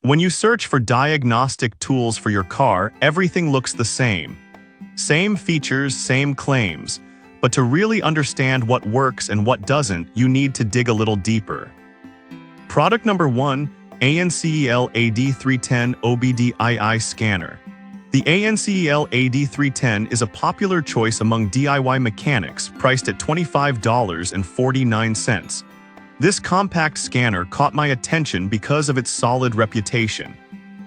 When you search for diagnostic tools for your car, everything looks the same. Same features, same claims. But to really understand what works and what doesn't, you need to dig a little deeper. Product number 1, ANCEL AD310 OBDII Scanner. The ANCEL AD310 is a popular choice among DIY mechanics, priced at $25.49. This compact scanner caught my attention because of its solid reputation.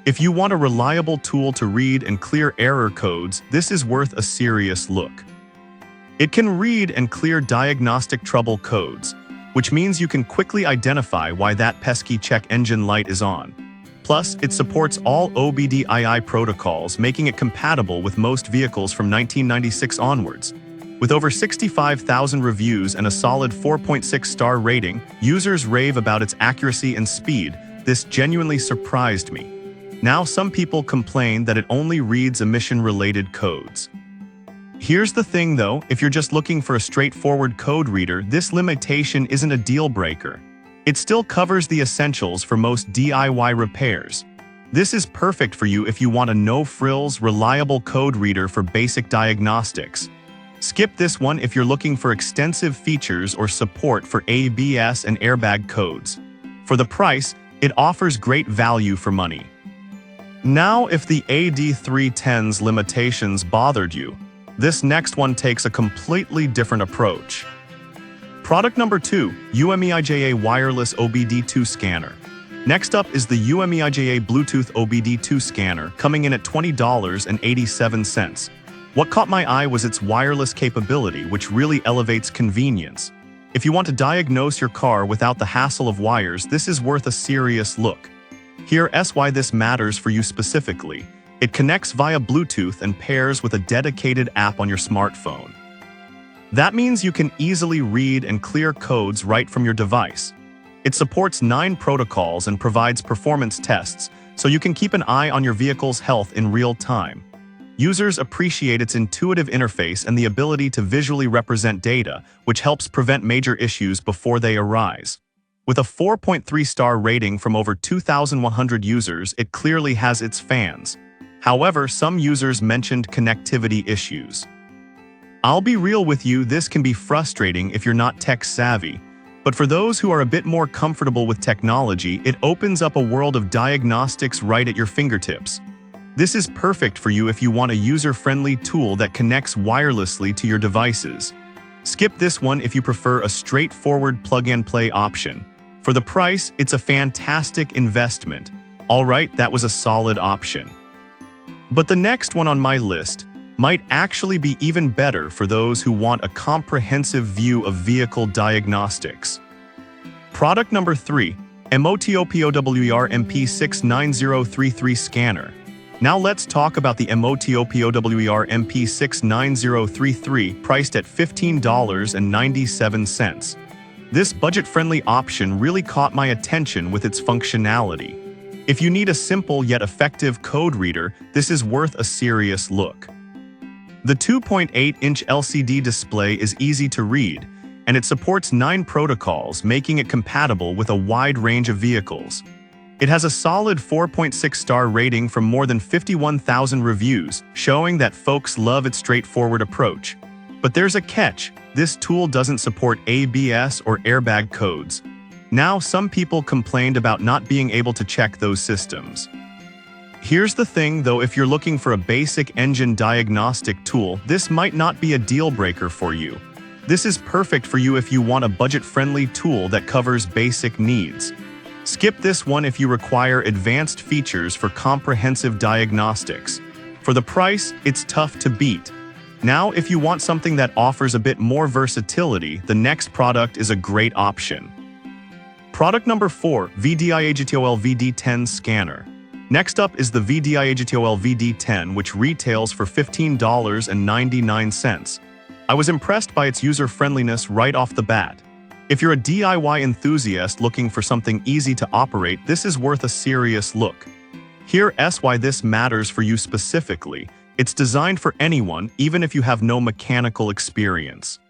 If you want a reliable tool to read and clear error codes, this is worth a serious look. It can read and clear diagnostic trouble codes, which means you can quickly identify why that pesky check engine light is on. Plus, it supports all OBDII protocols, making it compatible with most vehicles from 1996 onwards. With over 65,000 reviews and a solid 4.6-star rating, users rave about its accuracy and speed. This genuinely surprised me. Now some people complain that it only reads emission-related codes. Here's the thing though, if you're just looking for a straightforward code reader, this limitation isn't a deal-breaker. It still covers the essentials for most DIY repairs. This is perfect for you if you want a no-frills, reliable code reader for basic diagnostics. Skip this one if you're looking for extensive features or support for ABS and airbag codes. For the price, it offers great value for money. Now, if the AD310's limitations bothered you, this next one takes a completely different approach. Product number 2, UMEIJA Wireless OBD2 Scanner. Next up is the UMEIJA Bluetooth OBD2 Scanner, coming in at $20.87. What caught my eye was its wireless capability, which really elevates convenience. If you want to diagnose your car without the hassle of wires, this is worth a serious look. Here's why this matters for you specifically. It connects via Bluetooth and pairs with a dedicated app on your smartphone. That means you can easily read and clear codes right from your device. It supports 9 protocols and provides performance tests, so you can keep an eye on your vehicle's health in real time. Users appreciate its intuitive interface and the ability to visually represent data, which helps prevent major issues before they arise. With a 4.3-star rating from over 2,100 users, it clearly has its fans. However, some users mentioned connectivity issues. I'll be real with you, this can be frustrating if you're not tech-savvy. But for those who are a bit more comfortable with technology, it opens up a world of diagnostics right at your fingertips. This is perfect for you if you want a user-friendly tool that connects wirelessly to your devices. Skip this one if you prefer a straightforward plug-and-play option. For the price, it's a fantastic investment. Alright, that was a solid option. But the next one on my list might actually be even better for those who want a comprehensive view of vehicle diagnostics. Product number 3, MOTOPOWER MP69033 Scanner. Now let's talk about the MOTOPOWER MP69033, priced at $15.97. This budget-friendly option really caught my attention with its functionality. If you need a simple yet effective code reader, this is worth a serious look. The 2.8-inch LCD display is easy to read, and it supports 9 protocols, making it compatible with a wide range of vehicles. It has a solid 4.6-star rating from more than 51,000 reviews, showing that folks love its straightforward approach. But there's a catch: this tool doesn't support ABS or airbag codes. Now, some people complained about not being able to check those systems. Here's the thing though, if you're looking for a basic engine diagnostic tool, this might not be a deal-breaker for you. This is perfect for you if you want a budget-friendly tool that covers basic needs. Skip this one if you require advanced features for comprehensive diagnostics. For the price, it's tough to beat. Now, if you want something that offers a bit more versatility, the next product is a great option. Product number 4, VDIAGTOL VD10 Scanner. Next up is the VDIAGTOL VD10, which retails for $15.99. I was impressed by its user-friendliness right off the bat. If you're a DIY enthusiast looking for something easy to operate, this is worth a serious look. Here's why this matters for you specifically. It's designed for anyone, even if you have no mechanical experience.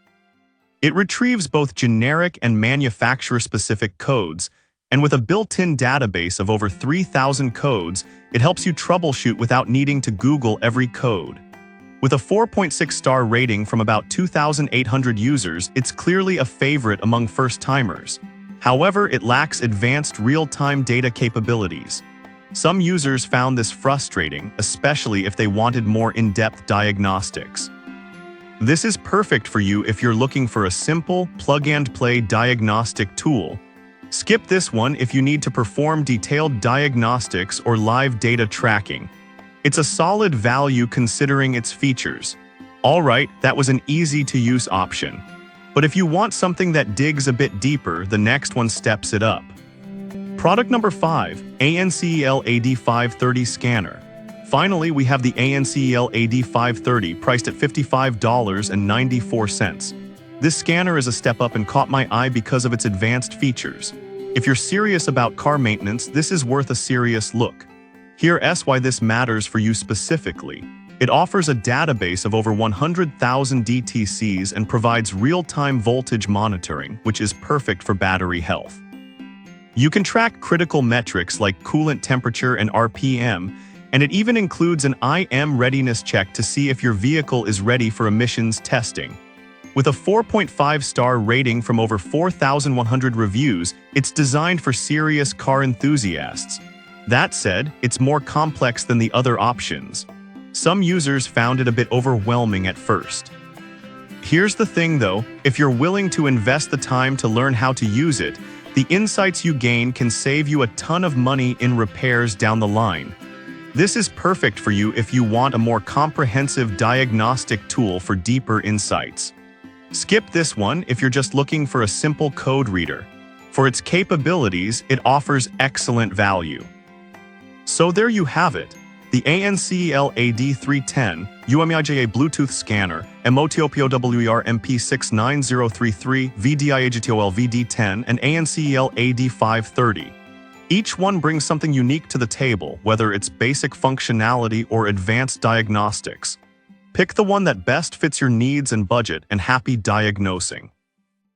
It retrieves both generic and manufacturer-specific codes, And with a built-in database of over 3,000 codes, it helps you troubleshoot without needing to Google every code. With a 4.6-star rating from about 2,800 users, it's clearly a favorite among first-timers. However, it lacks advanced real-time data capabilities. Some users found this frustrating, especially if they wanted more in-depth diagnostics. This is perfect for you if you're looking for a simple, plug-and-play diagnostic tool. Skip this one if you need to perform detailed diagnostics or live data tracking. It's a solid value considering its features. Alright, that was an easy-to-use option. But if you want something that digs a bit deeper, the next one steps it up. Product number 5, ANCEL AD530 Scanner. Finally, we have the ANCEL AD530 priced at $55.94. This scanner is a step up and caught my eye because of its advanced features. If you're serious about car maintenance, this is worth a serious look. Here's why this matters for you specifically. It offers a database of over 100,000 DTCs and provides real-time voltage monitoring, which is perfect for battery health. You can track critical metrics like coolant temperature and RPM, and it even includes an IM readiness check to see if your vehicle is ready for emissions testing. With a 4.5-star rating from over 4,100 reviews, it's designed for serious car enthusiasts. That said, it's more complex than the other options. Some users found it a bit overwhelming at first. Here's the thing though, if you're willing to invest the time to learn how to use it, the insights you gain can save you a ton of money in repairs down the line. This is perfect for you if you want a more comprehensive diagnostic tool for deeper insights. Skip this one if you're just looking for a simple code reader. For its capabilities, it offers excellent value. So there you have it, the ANCEL AD310 UMIJA Bluetooth Scanner, MOTOPOWER MP69033, VDIAGTOL VD10, and ANCEL AD530. Each one brings something unique to the table, whether it's basic functionality or advanced diagnostics. Pick the one that best fits your needs and budget, and happy diagnosing.